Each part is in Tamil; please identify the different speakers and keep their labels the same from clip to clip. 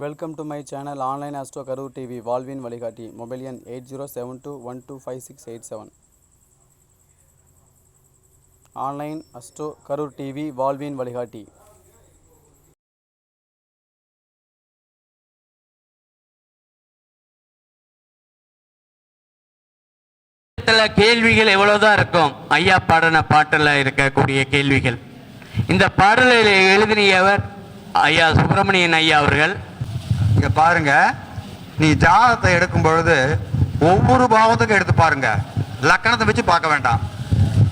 Speaker 1: Welcome to my channel online astro Karur TV வாழ்வின் வழிகாட்டி. மொபைல் எண் 8072125687. ஆன்லைன் அஸ்ட்ரோ கரூர் டிவி வாழ்வின் வழிகாட்டி.
Speaker 2: கேள்விகள் எவ்வளவுதான் இருக்கும். ஐயா பாடின பாட்டில் இருக்கக்கூடிய கேள்விகள். இந்த பாடலில் எழுதியவர் ஐயா சுப்பிரமணியன் ஐயா அவர்கள்.
Speaker 3: இங்க பாருங்க, நீ ஜாதகத்தை எடுக்கும் பொழுது ஒவ்வொரு பாவத்துக்கும் எடுத்து பாருங்க, லக்கணத்தை வச்சு பார்க்க வேண்டாம்.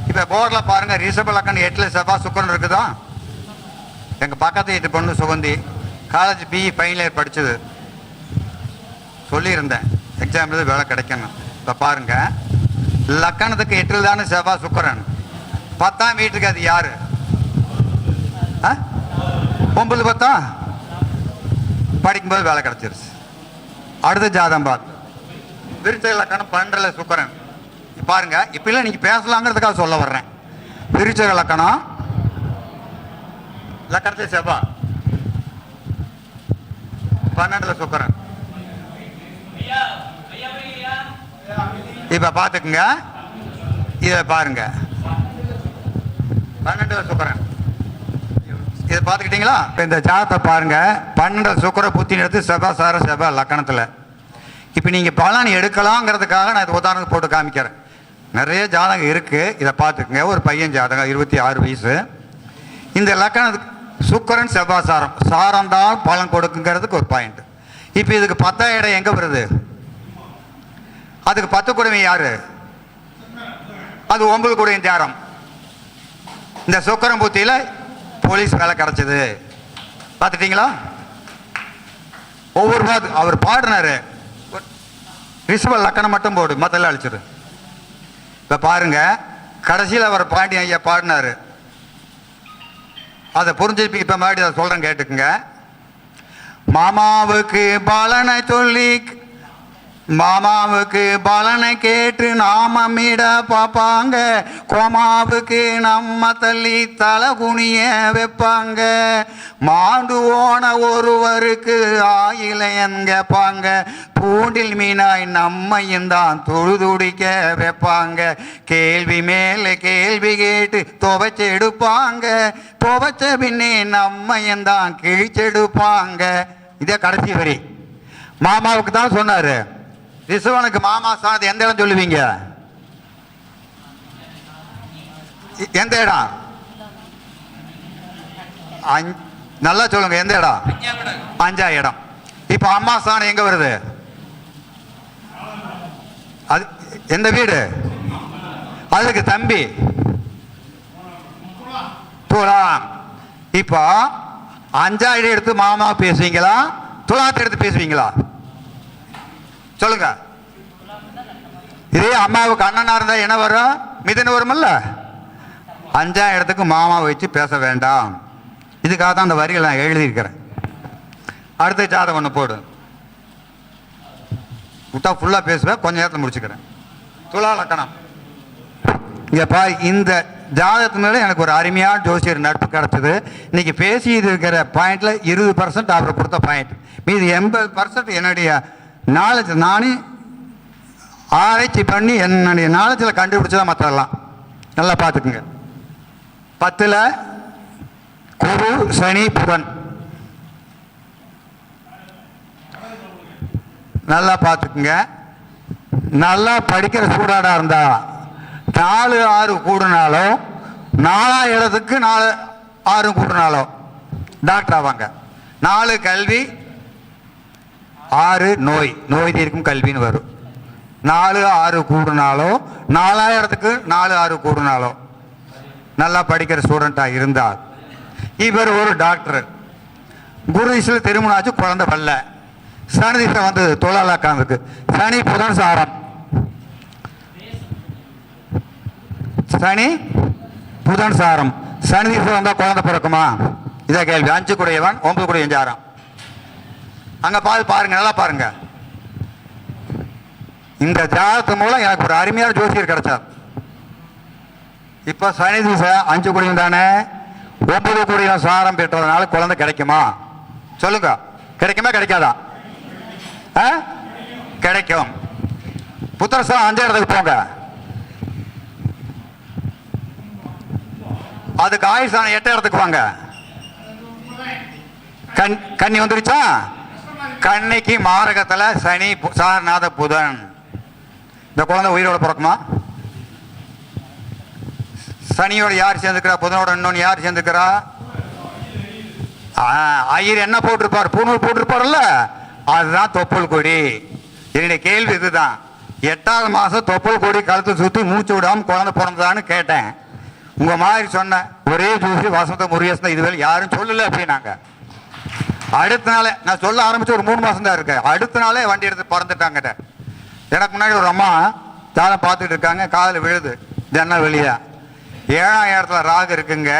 Speaker 3: இப்ப போர்ல பாருங்க, ரிஷப லக்கணம் 8ல் செவ்வாய் சுக்கிரன் இருக்குதா? எங்க பக்கத்து வீட்டு பொண்ணு Sugandhi college BE final year படிச்சது, சொல்லியிருந்தேன் எக்ஸாம் எழுத வேலை கிடைக்கணும். இப்ப பாருங்க, லக்கணத்துக்கு 8ல் தானே செவ்வாய் சுக்கிரன், 10ஆம் வீட்டுக்கு அது யாரு? 9 10 படிக்கும்போது வேலை கிடைச்சிருச்சு. அடுத்த ஜாதகம் பார்த்து விருச்ச இலக்கணம் 12ல் சுக்கிரன். பாருங்க, இப்ப இல்லை நீங்க பேசலாங்கிறதுக்காக சொல்ல வர்றேன். விருச்ச இலக்கணம் லக்கணத்தை செவ்வாய் 12ல் சுக்கிரன். இப்ப பாத்துக்குங்க, இத பாருங்க, 12ல் சுக்கிரன். இதை பார்த்துக்கிட்டீங்களா? இந்த ஜாதகத்தை பாருங்க, 12 சுக்கிர புத்தி எடுத்து செவ்வாய் சார செவ்வாய் லக்கணத்தில். இப்போ நீங்கள் பலன் எடுக்கலாங்கிறதுக்காக நான் இது உதாரணத்துக்கு போட்டு காமிக்கிறேன். நிறைய ஜாதகம் இருக்குது, இதை பார்த்துக்குங்க. ஒரு பையன் ஜாதகம் 26 வயசு. இந்த லக்கணத்துக்கு சுக்கிரன் செவ்வாய் சாரம், சாரம் தான் பலன் கொடுக்குங்கிறதுக்கு ஒரு பாயிண்ட். இப்போ இதுக்கு 10ஆம் இடம் எங்கே வருது? அதுக்கு 10 கூடவே யாரு? அது 9 கூடயும் சாரம். இந்த சுக்கிரன் புத்தியில் போலீஸ் வேலை கிடைச்சது. பார்த்துட்டீங்களா? ஒவ்வொரு அவர் பாடினாரு, ரிஷப லக்கணம் மட்டும் போடு, மத்தெல்லாம் அழிச்சிரு. இப்ப பாருங்க, கடைசியில் அவர் பாண்டி ஐயா பாடினாரு, அதை புரிஞ்சுப்பீங்க. இப்ப மறுபடியும் அதை சொல்றேன், கேட்டுக்குங்க. மாமாவுக்கு பலனை சொல்லி, மாமாவுக்கு பலனை கேட்டு நாமமிட பார்ப்பாங்க, கோமாவுக்கு நம்ம தள்ளி தலை குனிய வைப்பாங்க, மாண்டு ஓன ஒருவருக்கு ஆயிலையன் கேட்பாங்க, பூண்டில் மீனாய் நம்மையும் தான் தொழுதுடிக்க வைப்பாங்க, கேள்வி மேலே கேள்வி கேட்டு துவைச்சு எடுப்பாங்க, துவைச்ச பின்னே நம்மையும் தான் கிழிச்செடுப்பாங்க. இதே கடைசி வரி மாமாவுக்கு தான் சொன்னாரு. ரிஷவனுக்கு மாமா சாணத்தை எந்த இடம் சொல்லுவீங்க? எந்த இடம்? நல்லா சொல்லுங்க, எந்த இடம்? 5ஆம் இடம். இப்ப அம்மா சாணம் எங்க வருது? அது எந்த வீடு? அதுக்கு தம்பி துலாம். இப்போ 5ஆம் இடம் எடுத்து மாமா பேசுவீங்களா, துலாத்தை எடுத்து பேசுவீங்களா? சொல்லுங்க. இதே அம்மாவுக்கு அண்ணனா இருந்தா என்ன வரும்? மிதுன வரும்ல. 5ஆம் இடத்துக்கு மாமா வச்சு பேச வேண்டாம். இதுக்காக தான் அந்த வரிகளை நான் எழுதியிருக்கிறேன். அடுத்த ஜாதகம் ஒன்று போடு, விட்டா ஃபுல்லாக பேசுவேன், கொஞ்ச நேரத்தில் முடிச்சுக்கிறேன். துலா லக்கணம். இங்கே பா, இந்த ஜாதகத்து மேலே எனக்கு ஒரு அருமையான ஜோசியர் நட்பு கிடச்சிது. இன்னைக்கு பேசிட்டு இருக்கிற பாயிண்ட்ல 20% அவரை கொடுத்த பாயிண்ட், மீது 80% என்னுடைய நாலேஜ் நானே ஆராய்ச்சி பண்ணி என்னுடைய நாலேஜில் கண்டுபிடிச்சதான் மற்றெல்லாம். நல்லா பார்த்துக்குங்க. 10ல் குரு சனி புதன். நல்லா பார்த்துக்குங்க. நல்லா படிக்கிற சூடாடா இருந்தா 4 6 கூடுனாலோ, 4ஆம் இடத்துக்கு 4 6 கூடுனாலோ டாக்டர் ஆவாங்க. 4 கல்வி, 6 நோய், நோய் தீர்க்கும் கல்வின்னு வரும். 4 6 கூடுனாலோ, 4ஆம் இடத்துக்கு 4 6 கூடுனாலோ நல்லா படிக்கிற ஸ்டூடெண்டாக இருந்தார். இவர் ஒரு டாக்டர். குரு திசையில் திருமணம் ஆச்சு, குழந்தை வரல. சனி திசை வந்தது, தொழிலாளருக்கு சனி புதன் சாரம். சனி புதன் சாரம். சனி திசை வந்தால் குழந்தை பிறக்குமா? இதை கேள்வி. 5 கூடையவன் 9 கூடையவன் சாரம். அங்க பாருங்க, நல்லா பாருங்க. இந்த ஜாதகத்து மூலம் எனக்கு ஒரு அருமையான ஜோசியர் கிடைச்சார். இப்ப சனி திசை 5 கூடையும் தானே, 9 கூடையும் சாரம் பெற்றதுனால குழந்தை கிடைக்குமா? சொல்லுங்க, கிடைக்குமா கிடைக்காதா? கிடைக்கும். புத்திரஸ்தானம் 5 இடத்துக்கு போங்க. அதுக்கு ஆயுஷ்தானம் 8 இடத்துக்கு வாங்க. கன்னி வந்துருச்சா? கன்னிக்கு மாரகத்துல சனி சாரநாத புதன். இந்த குழந்தை உயிரோட பிறக்குமா? சனியோட யார் சேர்ந்துக்கிறா? புதனோட இன்னொன்று யார் சேர்ந்துக்கிறா? ஐயர் என்ன போட்டிருப்பார்? பூணூல் போட்டிருப்பார்ல, அதுதான் தொப்புள் கொடி. என்னுடைய கேள்வி இதுதான். 8வது மாசம் தொப்புள் கொடி கழுத்து சுத்தி மூச்சு விடாம குழந்தை பிறந்ததான்னு கேட்டேன். உங்க மாதிரி சொன்ன ஒரே ஜோசி வசந்த முருகேசன் தான் இதுவரை யாரும் சொல்லல அப்படின்னாங்க. அடுத்த நாளே நான் சொல்ல ஆரம்பிச்சு ஒரு 3 மாசம் தான் இருக்கு. அடுத்த நாளே வண்டி எடுத்து பறந்துட்டாங்க. எனக்கு முன்னாடி ஒரு அம்மா ஜாதகம் பார்த்துட்டு இருக்காங்க. காதில் விழுது ஜன்னல் வெளியா. 7ஆம் இடத்துல ராகு இருக்குங்க,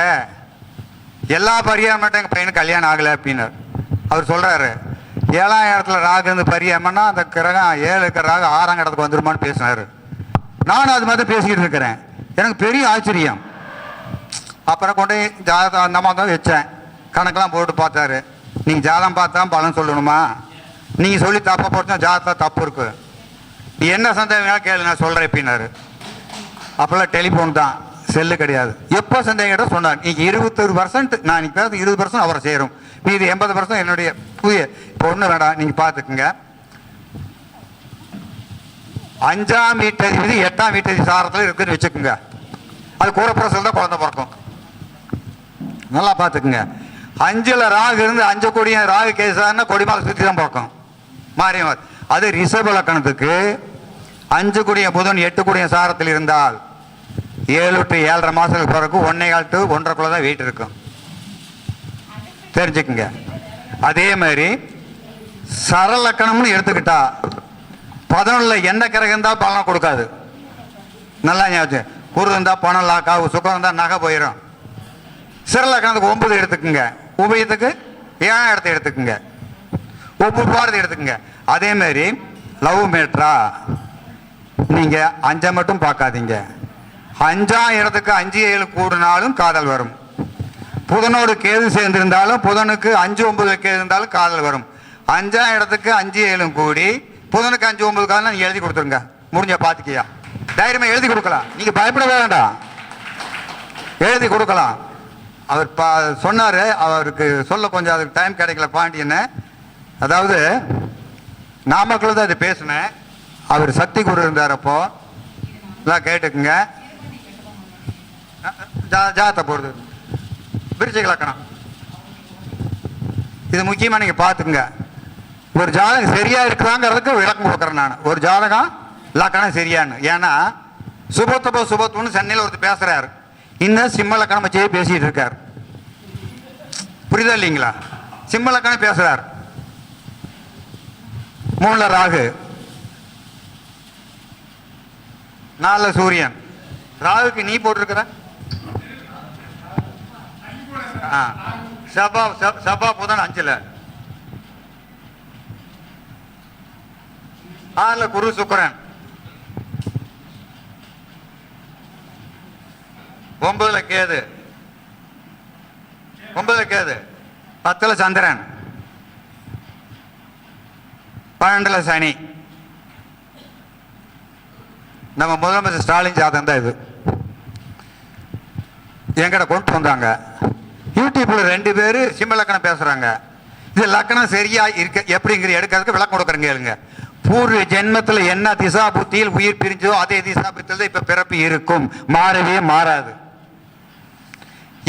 Speaker 3: எல்லா பரிகாரமாட்டும் எங்கள் பையனுக்கு கல்யாணம் ஆகலை அப்படின்னார். அவர் சொல்றாரு 7ஆம் இடத்துல ராகு இருந்து பரிகாரம்னா அந்த கிரகம் 7 இருக்கிற ராகு 6ஆம் இடத்துக்கு வந்துருமான்னு பேசினாரு. நானும் அது மாதிரி பேசிக்கிட்டு இருக்கிறேன். எனக்கு பெரிய ஆச்சரியம். அப்புறம் கொண்டு ஜாதகத்தை அந்த மாதிரி தான் வச்சேன். கணக்கெல்லாம் போட்டு பார்த்தாரு. நீங்கள் ஜாதகம் பார்த்தா பலன் சொல்லணுமா? நீங்கள் சொல்லி தப்ப போட்டா ஜாதகத்தில் தப்பு இருக்கு. நீ என்ன சந்தேகம் கேளு, நான் சொல்கிறேன் அப்படின்னாரு. அப்போல்லாம் டெலிஃபோன் தான், செல்லு கிடையாது. எப்போ சந்தேகம் சொன்னார். நீங்கள் 21%, நான் இன்னைக்கு பேச 20% அவரை சேரும், மீது 80% என்னுடைய புதிய. இப்போ ஒன்றும் வேண்டாம், நீங்கள் பார்த்துக்குங்க. 5ஆம் வீட்டதிபதி 8ஆம் வீட்டதிபதி சாரத்தில் இருக்குன்னு வச்சுக்கோங்க. அது கூடப்புறத்தில் தான் குழந்தை பிறக்கும். நல்லா பார்த்துக்குங்க. 5ல் ராகு இருந்து 5 கோடிய ராகு கேசாருன்னா கொடிமாலை சுற்றி தான் பிறக்கும். மாறியவர் அது ரிஷப லக்கணத்துக்கு 5 கோடிய புதன் 8 கோடிய சாரத்தில் இருந்தால் 7 to 7.5 மாசத்துக்கு பிறகு 1.25 to 1.5 தான் வெயிட் இருக்கும். தெரிஞ்சுக்குங்க. அதே மாதிரி சரலக்கணம்னு எடுத்துக்கிட்டா 11ல் என்ன கிரகம் இருந்தால் பலனை கொடுக்காது. நல்லா ஞாபகம். குரு இருந்தால் பணம் லாக்காவு, சுகம் இருந்தால் நகை போயிடும். சிறலக்கணத்துக்கு 9 எடுத்துக்குங்க. உபயத்துக்கு 7ஆம் இடத்தை எடுத்துக்குங்க. ஒப்புப்பாரத்தை எடுத்துக்குங்க. அதே மாதிரி லவ் மேட்ரா நீங்கள் 5 மட்டும் பார்க்காதீங்க. 5ஆம் இடத்துக்கு 5, 7 கூடினாலும் காதல் வரும். புதனோடு கேது சேர்ந்திருந்தாலும் புதனுக்கு 5, 9 கேது இருந்தாலும் காதல் வரும். 5ஆம் இடத்துக்கு 5, 7 கூடி புதனுக்கு 5, 9 காதல் நீங்கள் எழுதி கொடுத்துருங்க. முடிஞ்ச பார்த்துக்கியா தைரியமா எழுதி கொடுக்கலாம். நீங்கள் பயப்படவே வேண்டாம், எழுதி கொடுக்கலாம். அவர் சொன்னார். அவருக்கு சொல்ல கொஞ்சம் அதுக்கு டைம் கிடைக்கல பாண்டியன்னு. அதாவது நாமக்கல் தான் அது பேசினேன். அவர் சக்தி குரு இருந்தார். அப்போ எல்லாம் கேட்டுக்குங்க. ஜாதத்தை போடுது விருச்சிக லக்கணம். இது முக்கியமாக நீங்கள் பார்த்துக்குங்க. ஒரு ஜாதகம் சரியா இருக்குதாங்கிறதுக்கு விளக்கம் கொடுக்குறேன் நான். ஒரு ஜாதகம் லக்கணம் சரியானு. ஏன்னா சுபத்துவம்னு சென்னையில் ஒருத்தர் பேசுறாரு. இன்னும் சிம்ம லக்கணம் வச்சே பேசிட்டு இருக்காரு. புரியுதா இல்லைங்களா? சிம்ம லக்கணம் பேசுறார். 3ல் ராகு, 4ல் சூரியன். ராகுக்கு நீ போட்டிருக்கிற சபா புதன் 5ல், 6ல் குரு சுக்கிரன், 9ல் கேது, 10ல் சந்திரன், 12ல் சனி. நம்ம முதலமைச்சர் ஸ்டாலின் ஜாதகம் தான் இது. என்கிட்ட கொண்டு வந்தாங்க. யூடியூப்ல 2 பேர் சிம்ம லக்கணம் பேசுறாங்க. இது லக்கணம் சரியா இருக்க எப்படிங்கிற எடுக்கிறதுக்கு விளக்கம் கொடுக்குறேங்க. கேளுங்க. பூர்வ ஜென்மத்தில் என்ன திசா புத்தியில் உயிர் பிரிஞ்சோ அதே திசா புத்தியில் இப்ப பிறப்பு இருக்கும், மாறவே மாறாது.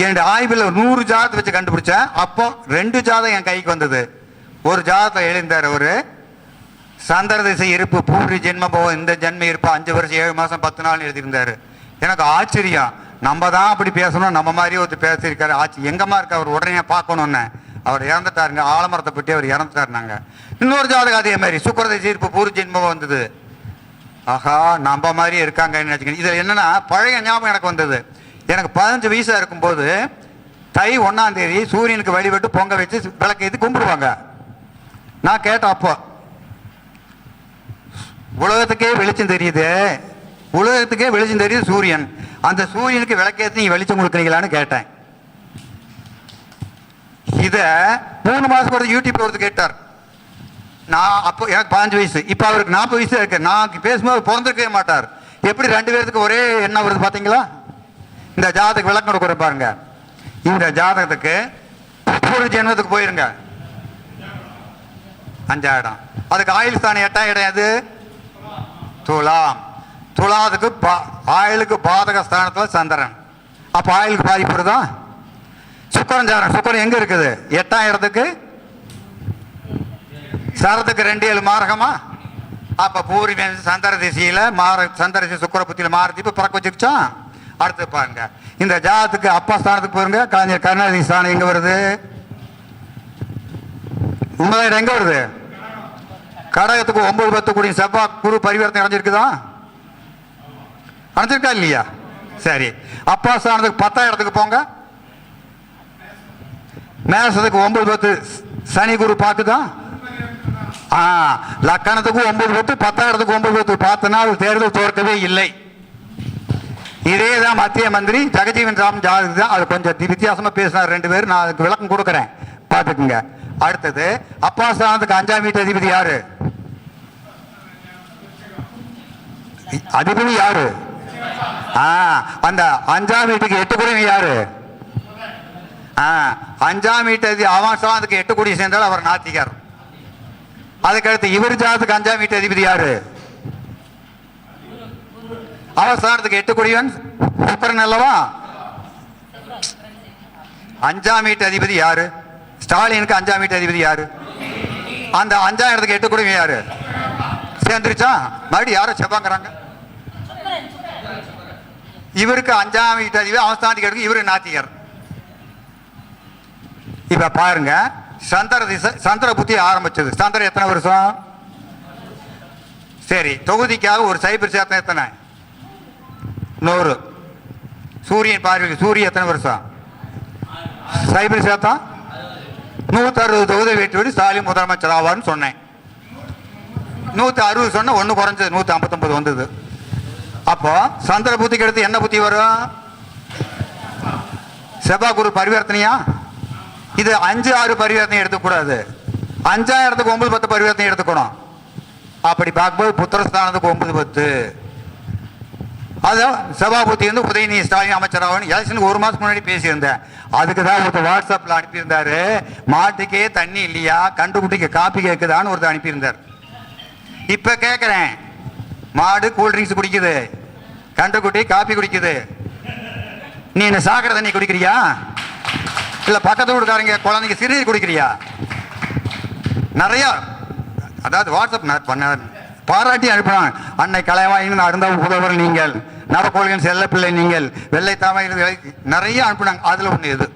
Speaker 3: என் ஆய்வில் 100 ஜாதகத்தை வச்சு கண்டுபிடிச்சேன். அப்போ 2 ஜாதகம் என் கைக்கு வந்தது. ஒரு ஜாதகத்தை எழுந்தார். ஒரு சந்திர திசை இருப்பு பூர்வ ஜென்ம போவோம், இந்த ஜென்ம இருப்பு 5 வருஷம் 7 மாசம் 10 நாள் எழுதியிருந்தாரு. எனக்கு ஆச்சரியம். நம்ம தான் அப்படி பேசணும், நம்ம மாதிரி ஒருத்தர் பேசியிருக்காரு. ஆச்சு எங்கம்மா இருக்கு, அவர் உடனே பார்க்கணும்னு. அவர் இறந்துட்டாருங்க. ஆலமரத்தை பற்றி அவர் இறந்துட்டாரு. நாங்கள் இன்னொரு ஜாதகம் அதே மாதிரி சுக்கிர திசை இருப்பு பூர்வ ஜென்மம் வந்தது. ஆஹா நம்ம மாதிரியே இருக்காங்கன்னு நினச்சிக்கணும். இதில் என்னன்னா பழைய ஞாபகம் எனக்கு வந்தது. எனக்கு 15 வயசா இருக்கும்போது தை 1ஆம் தேதி சூரியனுக்கு வழிபட்டு பொங்க வச்சு விளக்கு ஏற்றி கும்பிடுவாங்க. நான் கேட்டேன். அப்போ உலகத்துக்கே வெளிச்சம் தெரியுது, உலகத்துக்கே வெளிச்சம் தெரியுது சூரியன். அந்த சூரியனுக்கு விளக்கேற்றி நீங்க வெளிச்சம் கொடுக்குறீங்களான்னு கேட்டேன். இதை 3 மாசம் யூடியூப்ல ஒருத்தர் கேட்டார். நான் அப்போ எனக்கு 15 வயசு, இப்போ அவருக்கு 40 வயசு இருக்கு. நான் பேசும்போது பிறந்திருக்கவே மாட்டார். எப்படி 2 பேருக்கு ஒரே எண்ணம் வருது பார்த்தீங்களா? இந்த ஜாதகத்துக்கு விளக்கம் கொடுக்குற பாருங்க. இந்த ஜாதகத்துக்கு ஒரு ஜென்மத்துக்கு போயிருங்க 5ஆம் இடம். அதுக்கு ஆயுள் ஸ்தானம் 8ஆம் இடம். எது? துலாம். துலாதுக்கு ஆயுளுக்கு பாதக ஸ்தானத்தில் சந்திரன். அப்போ ஆயுளுக்கு பாதிப்பு வருதா? சுக்கரன் சாரம். சுக்கரன் எங்க இருக்குது? 8ஆம் இடத்துக்கு. சரத்துக்கு 2 7 மாரகமா? அப்ப பூர்வீக சந்திர திசையில சந்திர திசை சுக்கர புத்தியில மாரதி இப்ப பிறக்க வச்சுக்கிச்சா. அடுத்து பாருங்க, இந்த ஜாதத்துக்கு அப்பா ஸ்தானத்துக்கு போயிருங்க. கலைஞர் கருணாநிதி ஸ்தானம் எங்க வருது? உண்மையில எங்க வருது? கடகத்துக்கு 9 10 கூடிய செவ்வாய் குரு பரிவர்த்தனை அடைஞ்சிருக்குதா? அடைஞ்சிருக்கா இல்லையா? சரி, அப்பா ஸ்தானத்துக்கு 10ஆம் இடத்துக்கு போங்க. மேசத்துக்கு 9 10 சனி குரு பார்க்குதா? லக்கணத்துக்கு 9 10 10ஆம் இடத்துக்கு 9 10 பார்த்தனால் தேர்தல் தோற்கவே இல்லை. இதேதான் மத்திய மந்திரி ஜெகஜீவன் ராம் ஜாதகம் தான். அது கொஞ்சம் வித்தியாசமா பேசினார் 2 பேர். நான் அதுக்கு விளக்கம் கொடுக்குறேன், பார்த்துக்குங்க. அடுத்தது அப்பா ஸ்தானத்துக்கு 5ஆம் வீட்டு அதிபதி யாரு? அதிபதி யாரு? அந்த 5ஆம் வீட்டுக்கு 8 குடிமை யாரு? 5ஆம் வீட்டு அதிபதி அவன் ஸ்தானத்துக்கு 8 குடி சேர்ந்தால் அவர் நாத்திகர். அதுக்கடுத்து இவர் ஜாதத்துக்கு 5ஆம் வீட்டு அதிபதி யாரு? அவஸ்தானத்துக்கு 8 குடிவன் சுக்கிரன் அல்லவா? 5ஆம் வீட்டு அதிபதி யாரு? ஸ்டாலினுக்கு 5ஆம் வீட்டு அதிபதி யாரு? அந்த 5ஆம் இடத்துக்கு 8 குடிவன் யாரு? சேர்ந்துருச்சா? மறுபடியும் யாரோ செவ்வாங்கிறாங்க. இவருக்கு 5ஆம் வீட்டு அதிபதி அவஸ்தானத்துக்கு எடுக்க, இவரு நாத்திகர். இப்ப பாருங்க, சந்திர திசை சந்திர புத்தி ஆரம்பிச்சது. சந்திரன் எத்தனை வருஷம்? சரி, தொகுதிக்காக ஒரு சைபர் சேர்த்தம் எத்தனை? 100. சூரியன் பார்வையில் சூரியன் எத்தனை வருஷம்? சைபர் சேர்த்தம் 160 தொகுதி வெற்றி விட்டு ஸ்டாலின் முதலமைச்சர் ஆவார்னு சொன்னேன். 160 சொன்ன 1 குறைஞ்சது 159 வந்தது. அப்போ சந்திர புத்திக்கு எடுத்து என்ன புத்தி வரும்? செவ்வாய் குரு பரிவர்த்தனையா? இது 5 6 பரிவர்த்தனை எடுத்துக்கூடாது. 5ஆம் இடத்துக்கு 9 10 பரிவர்த்தனை எடுத்துக்கணும். அப்படி பார்க்கும்போது புத்திரஸ்தானத்துக்கு 9 10. அதான் சபாபதி வந்து உதயநிதி ஸ்டாலின் அமைச்சராக எலெக்ஷனுக்கு 1 மாசம் முன்னாடி பேசியிருந்தேன். அதுக்கு தான் ஒருத்தர் வாட்ஸ்அப்ல அனுப்பியிருந்தாரு. மாட்டுக்கே தண்ணி இல்லையா, கண்டுகுட்டிக்கு காப்பி கேட்குதான்னு ஒருத்தர் அனுப்பியிருந்தார். இப்ப கேட்கிறேன், மாடு கூல்ட்ரிங்க்ஸ் குடிக்குது, கண்டுகுட்டி காப்பி குடிக்குது, நீ என்ன சாக்கடை தண்ணி குடிக்கிறியா? இல்ல பக்கத்து வீட்டுக்காரங்க குழந்தைங்க சிறுநீர் குடிக்கிறியா? நிறைய அதாவது வாட்ஸ்அப் பண்ண பாராட்டி அனுப்பினான். அன்னை கலைவாயின் அருந்த புதவர் நீங்கள், நவக்கோள்களின் செல்ல பிள்ளை நீங்கள், வெள்ளை தாமை நிறைய அனுப்பினாங்க. அதுல ஒண்ணு இது.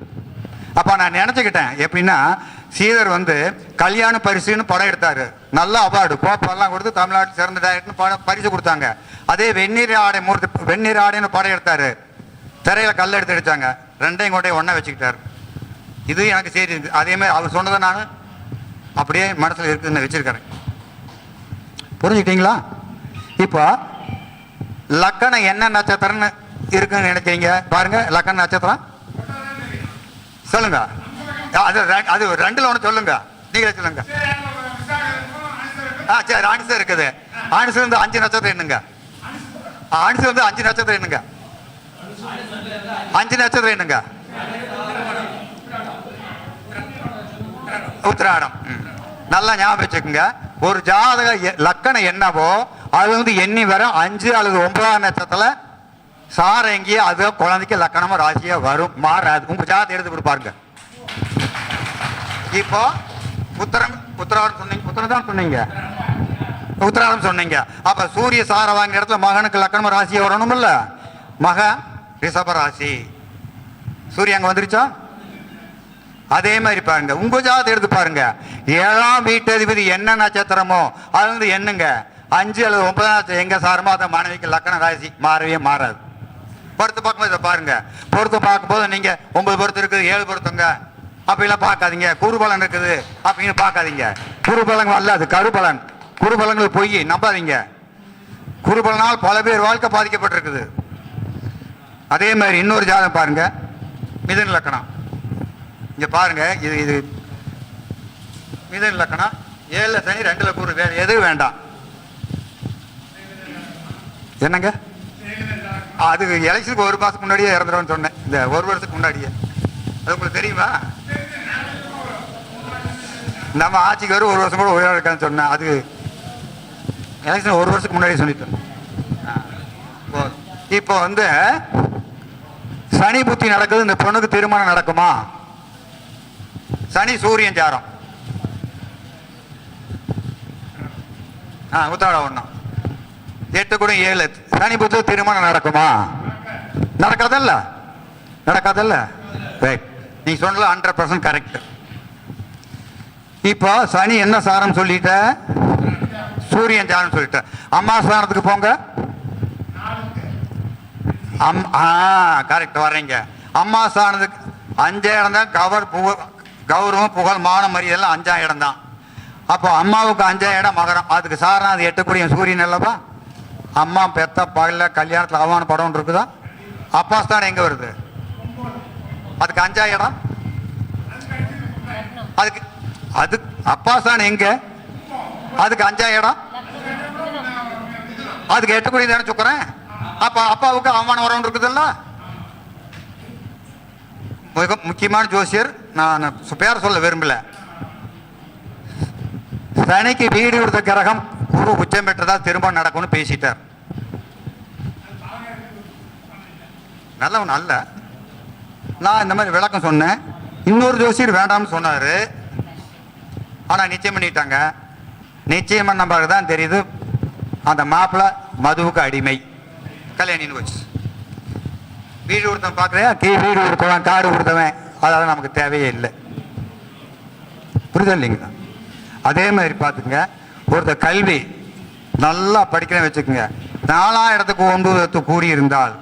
Speaker 3: அப்ப நான் நினைச்சுக்கிட்டேன், எப்படின்னா சீதர் வந்து கல்யாண பரிசுன்னு படம் எடுத்தாரு. நல்ல அவார்டு கோப்பெல்லாம் கொடுத்து தமிழ்நாட்டு சிறந்த டைரக்டர்னு பரிசு கொடுத்தாங்க. அதே வெந்நீர் ஆடைன்னு படம் எடுத்தாரு. திரையில கல் எடுத்து அடிச்சாங்க. 2ஐயும் கொண்டே ஒன்னா வச்சுக்கிட்டாரு. இது எனக்கு சரி. அதே மாதிரி அவர் சொன்னதை நான் அப்படியே மனசுல இருக்குன்னு வச்சிருக்கிறேன். புரிஞ்சுக்கிட்டீங்களா? இப்போ லக்கணம் என்ன நட்சத்திரம்னு இருக்குன்னு நினைக்கிறீங்க? பாருங்க, லக்கண நட்சத்திரம் சொல்லுங்க. அது 2ல் ஒன்று சொல்லுங்க, நீங்களே சொல்லுங்க. சரி, ஆணிசம் இருக்குது. ஆணிசம் வந்து 5 நட்சத்திரம் என்னங்க? ஆணிசம் வந்து 5 நட்சத்திரம் என்னங்க? 5 நட்சத்திரம் என்னங்க? உத்திராடம். நல்லா ஞாபகம் வச்சுக்கோங்க. ஒரு ஜாதக லக்கணம் என்னவோ அது வந்து எண்ணி வர 5 அல்லது 9ஆம் நட்சத்திரத்துல சாரங்கி அது குழந்தைக்கு லக்கணமா ராசியா வரும், மாறாது. உங்க ஜாதகம் எடுத்து கொடுப்பாருங்க. இப்போ உத்திராடம் சொன்னீங்க, உத்திராடம் சொன்னீங்க. அப்ப சூரிய சார வாங்கின இடத்துல மகனுக்கு லக்கணமா ராசியா வரணும் இல்ல? மக ரிஷப ராசி, சூரியன் அங்க வந்துருச்சா? அதே மாதிரி பாருங்க, உங்க ஜாதகம் எடுத்து பாருங்க. 7ஆம் வீட்டு அதிபதி என்ன நட்சத்திரமோ அது வந்து என்னங்க 5 அல்லது 9ஆம் நட்சத்திரம் எங்க சாரமோ அதை மனைவிக்கு லக்கண ராசி மாறவே மாறாது. பொறுத்து பார்க்கும்போது இதை பாருங்க. பொறுத்து பார்க்கும்போது நீங்க 9 பொறுத்து இருக்குது, 7 பொறுத்துங்க அப்படிலாம் பார்க்காதீங்க. குருபலன் இருக்குது அப்படின்னு பார்க்காதீங்க. குருபலன் அல்ல, அது கருபலன். குருபலன்கள் பொய், நம்பாதீங்க. குருபலனால் பல பேர் வாழ்க்கை பாதிக்கப்பட்டிருக்குது. அதே மாதிரி இன்னொரு ஜாதகம் பாருங்க, மிதுன லக்கணம். இங்க பாருங்க, இது மிதுன லக்கணம். 7ல் சனி 2ல் குரு, வேற எதுவும் வேண்டாம். என்னங்க அது எலெக்ஷனுக்கு 1 மாசத்துக்கு முன்னாடியே இறந்துருவேன்னு சொன்னேன், இந்த 1 வருஷத்துக்கு முன்னாடியே. அது உங்களுக்கு தெரியுமா? நம்ம ஆட்சிக்கு வரும் 1 வருஷம் கூட உயிரோட இருக்கான்னு சொன்னேன். அது எலெக்ஷன் 1 வருஷத்துக்கு முன்னாடியே சொல்லிட்டேன். இப்போ வந்து சனி புத்தி நடக்குது, இந்த பொண்ணுக்கு திருமணம் நடக்குமா? சனி சூரியன் சாரம். உத்தாட ஒண்ணும் 8 கூட 7 சனி புத்தி திருமணம் நடக்குமா? நடக்காதல்ல, நடக்காதல்ல. ரைட், நீ சொன்னல 100% கரெக்ட். இப்போ சனி என்ன சாரம் சொல்லிட்ட? சூரியன் சாரம் சொல்லிட்ட. அம்மா சாரத்துக்கு போங்க. கரெக்ட் வர்றீங்க. அம்மா சாணத்துக்கு 5 இடம் தான். கௌரவம் புகழ் மானம் மரியாதை 5ஆம் இடம் தான். அப்போ அம்மாவுக்கு 5ஆம் இடம் மகரம், அதுக்கு சாரணம் அது 8 கூடிய சூரியன் அல்லவா? அம்மா பெத்த பகல கல்யாணத்தில் அவமான படம் இருக்குதா? அப்பா ஸ்தானம் எங்க வருது? அதுக்கு 5ஆம் இடம். அதுக்கு அது அப்பா ஸ்தானம் எங்க? அதுக்கு 5ஆம் இடம். அதுக்கு 8 கூடிய தானே சுக்கறேன். அப்ப அப்பாவுக்கு அவமான வரம் இருக்குதுல்ல. மிக முக்கியமான ஜோசியர், நான் பேர் சொல்ல விரும்பல. சனிக்கு வீடு கொடுத்த கிரகம் குரு உச்சம் பெற்றதா திரும்ப நடக்கும்னு பேசிட்டார். நல்லவன் அல்ல. நான் இந்த மாதிரி விளக்கம் சொன்னேன். இன்னொரு ஜோசியர் வேண்டாம்னு சொன்னாரு, ஆனா நிச்சயம் பண்ணிட்டாங்க. நிச்சயம் பண்ண பிறகு தான் தெரியுது அந்த மாப்பிள்ள மதுவுக்கு அடிமை. கல்யாணின்னு வச்சு வீடு கொடுத்தவன் பார்க்குறியா? வீடு கொடுத்தவன் காடு கொடுத்தவன் அதெல்லாம் நமக்கு தேவையே இல்லை. புரிதல் இல்லைங்களா? அதே மாதிரி பார்த்துங்க, ஒருத்தர் கல்வி நல்லா படிக்கிறேன்னு வச்சுக்கோங்க, 4ஆம் இடத்துக்கு 9 கூடி இருந்தால்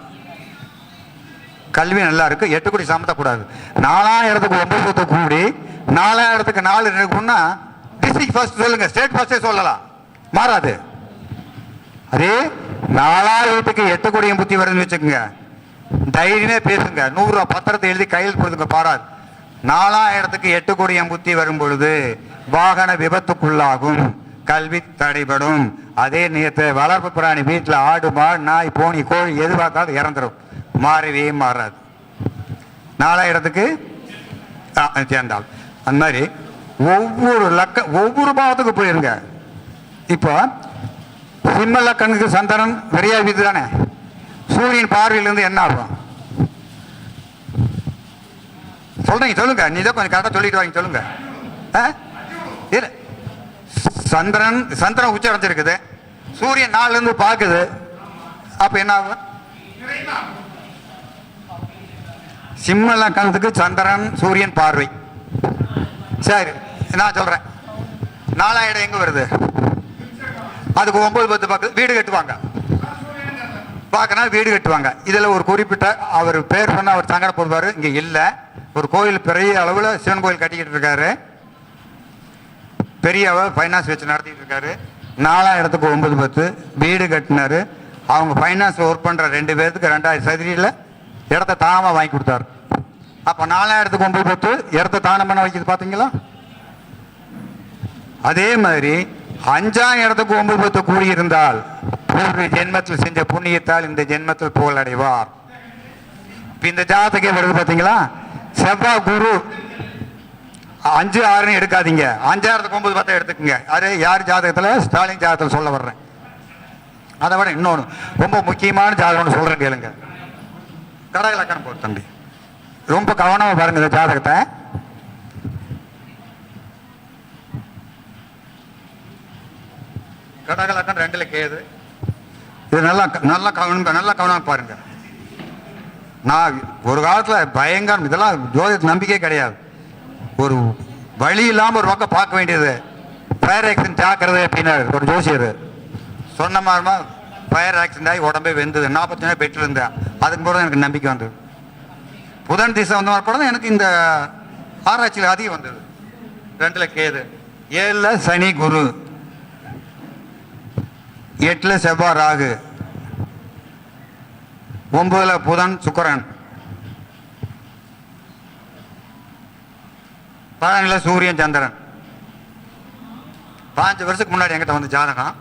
Speaker 3: கல்வி நல்லா இருக்கு. 8 கோடி சமத்தக்கூடாது. 4ஆம் இடத்துக்கு 9 கூடி 4ஆம் இடத்துக்கு 4 இருக்குன்னா டிஸ்ட்ரிக்ட் ஃபர்ஸ்ட் சொல்லுங்க, ஸ்டேட் ஃபர்ஸ்டே சொல்லலாம், மாறாது. அதே 4ஆம் வீட்டுக்கு 8 கோடியும் புத்தி வருதுன்னு வச்சுக்கோங்க, தைரியமே பேசுங்க. 100 ரூபா பத்திரத்தை எழுதி கையில் கொடுத்துங்க, பாராது. 4ஆம் இடத்துக்கு 8 கோடியும் புத்தி வரும் பொழுது வாகன விபத்துக்குள்ளாகும், கல்வி தடைபடும். அதே நேரத்தை வளர்ப்பு பிராணி வீட்டில் ஆடு மாடு நாய் பூனை கோழி எது பார்த்தாலும் இறந்துடும், மாறவே மாறாது. 4ஆம் இடத்துக்கு சேர்ந்தால் அந்த மாதிரி ஒவ்வொரு பாவத்துக்கு போயிருங்க. இப்போ சிம்ம லக்கனுக்கு சந்திரன் விரையா வீடு தானே, சூரியன் பார்வையிலிருந்து என்ன ஆகும் சொல்றீங்க? சொல்லுங்க, நீ தான் கொஞ்சம் கரெக்டாக சொல்லிட்டு வாங்க, சொல்லுங்க. சந்திரன் உச்சம் அடைஞ்சிருக்குது, சூரியன் 4ல இருந்து பார்க்குது, அப்ப என்ன ஆகும்? சிம்ம லக்கணத்துக்கு சந்திரன் சூரியன் பார்வை. சரி, நான் சொல்றேன். 4ஆம் இடம் எங்க வருது? அதுக்கு 9 10 பார்க்குது, வீடு கட்டுவாங்க. பார்க்கணும் வீடு கட்டுவாங்க. இதில் ஒரு குறிப்பிட்ட அவர் பேர் சொன்ன அவர் சங்கடப்படுவார். இங்கே இல்லை, ஒரு கோயில் பெரிய அளவில் சிவன் கோயில் கட்டிக்கிட்டு இருக்காரு, பெரிய ஃபைனான்ஸ் வச்சு நடத்திட்டு இருக்காரு. 4ஆம் இடத்துக்கு 9 10 வீடு கட்டினாரு. அவங்க ஃபைனான்ஸ் ஒர்க் பண்ணுற 2 பேர்த்துக்கு 2000 சதுரியில் இடத்த தானமாக வாங்கி கொடுத்தாரு. அப்போ 4ஆம் இடத்துக்கு 9 10 இடத்த தானம் பண்ண வைக்கிறது பார்த்தீங்களா? அதே மாதிரி 5ஆம் இடத்துக்கு 9 10 கூடியிருந்தால் ஒரு ஜென்மத்தில் செஞ்ச புண்ணியத்தால் இந்த ஜென்மத்தில் புகழ் அடைவார். இந்த ஜாதகத்தை வருது பார்த்தீங்களா? செவ்வாய் குரு 5 6 எடுக்காதீங்க, 5ஆம் இடத்துக்கு 9 10 எடுத்துக்கோங்க. அது யார் ஜாதகத்தில்? ஸ்டாலின் ஜாதகத்தில் சொல்ல வர்றேன். அதை விட இன்னொன்று ரொம்ப முக்கியமான ஜாதகம் சொல்றேன், கேளுங்க. கடகலக்கணம் போட்டு தம்பி ரொம்ப கவனமா பாருங்க இந்த ஜாதகத்தை. கடகலக்கணம் 2ல கேது. இது நல்லா கவனமா பாருங்க. நான் ஒரு காலத்துல பயங்கரம், இதெல்லாம் ஜோதிட நம்பிக்கை கிடையாது. ஒரு வழி இல்லாம ஒரு பக்கம் பார்க்க வேண்டியது. ஃபயர் ஆக்சிடென்ட் ஜாக்கிரதை அப்படின்னாரு ஒரு ஜோசியர். சொன்ன மாதிரிமா ஃபயர் ஆக்சிடென்ட் ஆகி உடம்பே வெந்தது. 40 நாள் பெற்று இருந்தேன். அதுக்கு போது எனக்கு நம்பிக்கை வந்தது. புதன் திசை வந்த மாதிரி தான் எனக்கு இந்த ஆராய்ச்சியில் அதிகம் வந்தது. 2ல கேது, 7ல சனி குரு, 8ல செவ்வாய் ராகு, 9ல புதன் சுக்கிரன், 12ல சூரியன் சந்திரன். 5 வருஷத்துக்கு முன்னாடி என்கிட்ட வந்து ஜாதகம்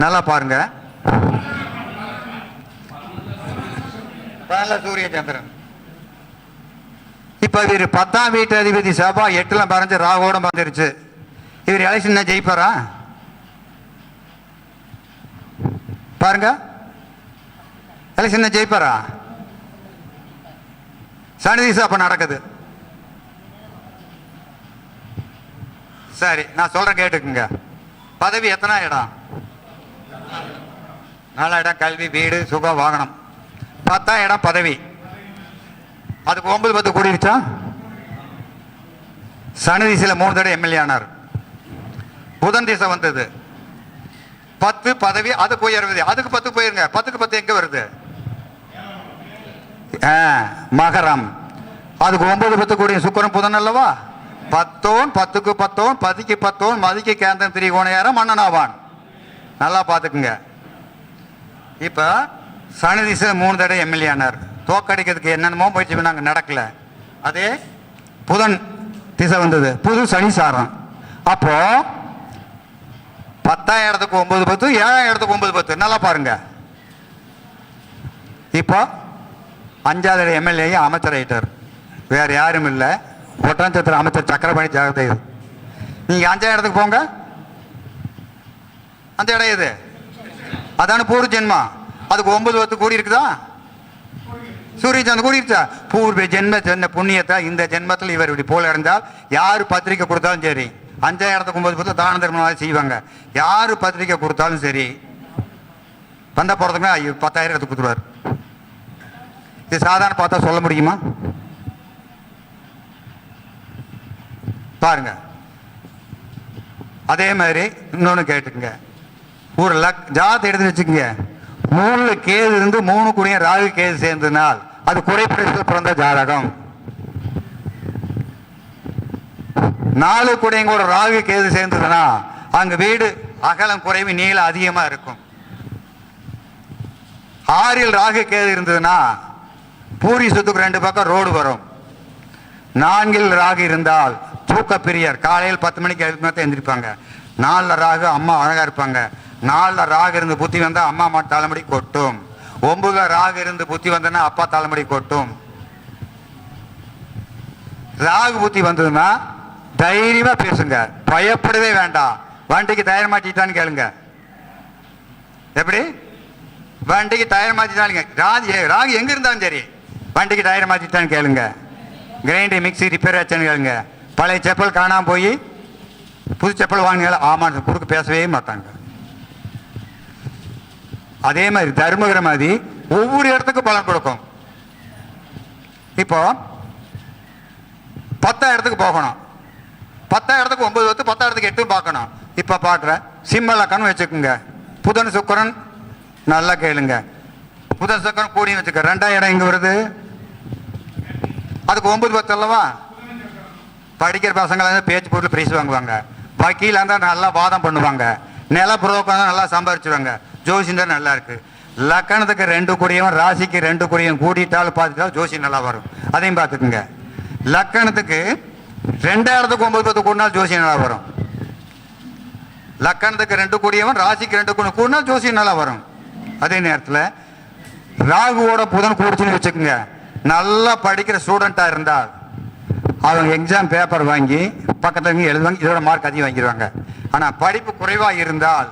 Speaker 3: நல்லா பாருங்க. சூரிய சந்திரன். இப்ப இவர் 10ஆம் வீட்டு அதிபதி செவ்வாய் 8ல மறைஞ்சு ராகுவோட மறைஞ்சிருச்சு. இவர் எலெக்ஷன் ஜெயிப்பாரா பாருங்க? எலெக்ஷன் ஜெயிப்பாரா? சனி திசை அப்ப நடக்குது. சரி, நான் சொல்றேன் கேட்டுக்குங்க. பதவி எத்தனை இடம்? 4 இடம். கல்வி, வீடு, சுகம், வாகனம். 10ஆம் இடம் பதவி. அதுக்கு 9 10 கூடிருச்சா? சனி திசையில 3 தடவை எம்எல்ஏ ஆனார். புதன் திசை வந்தது 10 பதவி, அதுக்கு உயர்வது. அதுக்கு 10 போயிருங்க. 10க்கு 10 எங்க வருது? மகரம். அதுக்கு 9 10 கூடிய சுக்கிரன் புதன் அல்லவா? 10 10க்கு 10 10க்கு 10 மதிக்கு கேந்திரன் திரிகோணையாரம் மன்னனாவான். நல்லா பார்த்துக்குங்க. இப்ப சனி திசையில 3 தடவை எம்எல்ஏ ஆனார். தோக்கடிக்கிறதுக்கு என்னென்னமோ போயிடுச்சு, நாங்கள் நடக்கல. அதே புதன் திசை வந்தது, புது சனி சாரம். அப்போ 10ஆம் இடத்துக்கு 9 10, 7ஆம் இடத்துக்கு 9 10. நல்லா பாருங்க. இப்போ 5வது எம்எல்ஏ அமைச்சர் ஆயிட்டார். வேற யாரும் இல்லை, ஒட்டன்சத்திர அமைச்சர் சக்கரபாணி ஜெகதேவ். நீங்க 5ஆம் இடத்துக்கு போங்க. அந்த இடம் எது? அதான பூர்வ ஜென்மா. அதுக்கு 9 10 கூடி இருக்குதா? சூரிய சந்திரன் கூடிருச்சா? பூர்வ ஜென்ம புண்ணியத்தை இந்த ஜென்மத்தில் இவர் இப்படி போல இருந்தால் யாரு பத்திரிக்கை கொடுத்தாலும் சரி, 5ஆம் இடத்துக்கு 9 10 தான தர்மமாக செய்வாங்க. யாரு பத்திரிக்கை கொடுத்தாலும் சரி, வந்த போறதுக்குன்னா 10,000 எடுத்து கொடுத்துருவார். இது சாதாரண பார்த்தா சொல்ல முடியுமா? பாருங்க. அதே மாதிரி இன்னொன்னு கேட்டுக்குங்க. ஒரு ஜாதத்தை எடுத்து வச்சுக்கோங்க. 3 கேது இருந்து 3 கூடிய ராகு கேது சேர்ந்ததுனால் அது குறைப்பிரசத்தில் பிறந்த ஜாதகம். 4 கூடிய கூட ராகு கேது சேர்ந்ததுன்னா அங்க வீடு அகலம் குறைவு, நீளம் அதிகமா இருக்கும். 6ல் ராகு கேது இருந்ததுன்னா பூரி சொத்துக்கு 2 பக்கம் ரோடு வரும். 4ல் ராகு இருந்தால் தூக்க பிரியர், காலையில் 10 மணிக்கு எழுந்திருப்பாங்க. 4ல் ராகு அம்மா அழகா இருப்பாங்க. 4ல் ராகு இருந்து புத்தி வந்தா அம்மா அம்மா தலைமுடி கொட்டும். 9ல் ராகு இருந்து புத்தி வந்தனா அப்பா தலைமுடி கொட்டும். ராகு புத்தி வந்ததுன்னா தைரியமா பேசுங்க, பயப்படவே வேண்டாம். வண்டிக்கு டயர் மாட்டிட்டான்னு கேளுங்க. எப்படி? வண்டிக்கு டயர் மாத்திட்டானுங்க. ராகு எங்க இருந்தாலும் சரி, வண்டிக்கு டயர் மாத்திட்டான்னு கேளுங்க. கிரைண்டர் மிக்சி ரிப்பேர் ஆச்சுன்னு கேளுங்க. பழைய செப்பல் காணாம போய் புது செப்பல் வாங்கினால ஆமாம் குறுக்கு பேசவே மாட்டாங்க. அதே மாதிரி தர்மகிர மாதிரி ஒவ்வொரு இடத்துக்கும் பலன் கொடுக்கும். இப்போ 10ஆம் இடத்துக்கு போகணும். 10ஆம் இடத்துக்கு 9 10, 10ஆம் இடத்துக்கு 8 பார்க்கணும். இப்ப பார்க்குற சிம்ம லக்கணம் வச்சுக்கோங்க. புதன் சுக்கிரன் நல்லா கேளுங்க. புதன் சுக்கிரன் கூடி வச்சுக்க. 2ஆம் இடம் எங்க வருது? அதுக்கு 9 10 அல்லவா? படிக்கிற பசங்க பேச்சு பொருள் பிரைஸ் வாங்குவாங்க. வக்கீல் இருந்தால் நல்லா வாதம் பண்ணுவாங்க. நில புரோக்கம் நல்லா சம்பாரிச்சுவாங்க. ஜோசியம் நல்லா இருக்கு. லக்கணத்துக்கு 2 கூடியவன், ராசிக்கு 2 கூடியவன் கூட்டிட்டாலும் பார்த்துட்டாலும் ஜோசியம் நல்லா வரும். அதையும் பார்த்துக்குங்க. லக்கணத்துக்கு 2ஆம் இடத்துக்கு 9 10 கூடினால் ஜோசியம் நல்லா வரும். லக்கணத்துக்கு 2 கூடியவன், ராசிக்கு 2 கூடினால் ஜோசியம் நல்லா வரும். அதே நேரத்தில் ராகுவோட புதன் கூடிச்சுன்னு வச்சுக்கோங்க. நல்லா படிக்கிற ஸ்டூடெண்டா இருந்தால் அவங்க எக்ஸாம் பேப்பர் வாங்கி பக்கத்துல எழுதுவாங்க. இதோட மார்க் அதிகம் வாங்கிடுவாங்க. ஆனா படிப்பு குறைவா இருந்தால்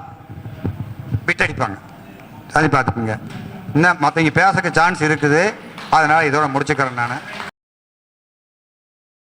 Speaker 3: விட்டடிப்பாங்க. அதை பார்த்துக்குங்க. இன்னும் மற்றவங்க பேசக்கு சான்ஸ் இருக்குது. அதனால இதோட முடிச்சுக்கிறேன் நான்.